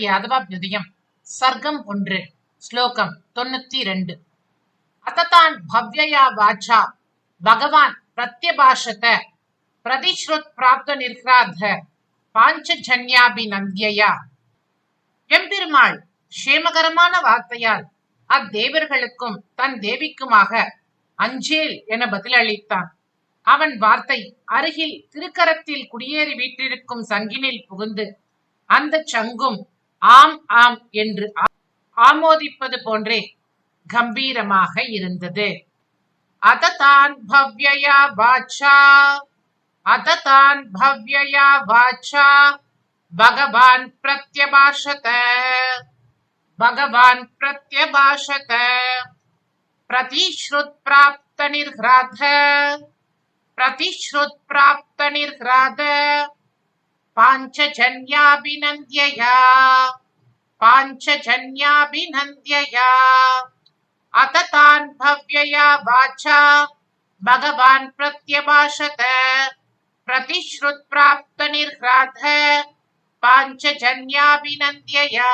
यादवाभ्युदयम् सर्गम् 1 श्लोकम् 92 अततान् भव्यया वाचा भगवान् प्रत्यभाषत प्रतिश्रुत्प्राप्तनिर्ह्राद पाञ्चजन्याभिनन्द्यया எம்பெருமாள் க்ஷேமகரமான வார்த்தையால் அத்தேவர்களுக்கும் தன் தேவிக்குமாக அஞ்சேல் என பதிலளித்தான். அவன் வார்த்தை அருகில் திருக்கரத்தில் குடியேறி வீற்றிருக்கும் சங்கினில் புகுந்து அந்த சங்கும் ஆம் ஆம் என்று ஆமோதிப்பது போன்றே கம்பீரமாக இருந்தது. அததான் பவ்யயா வாச்சா भगवान् प्रत्यभाषत प्रतिश्रुत्प्राप्तनिर्ह्राद पाञ्चजन्याभिनन्द्यया अततान् भव्यया वाचा भगवान् प्रत्यभाषत प्रतिश्रुत्प्राप्तनिर्ह्राद पाञ्चजन्याभिनन्द्यया।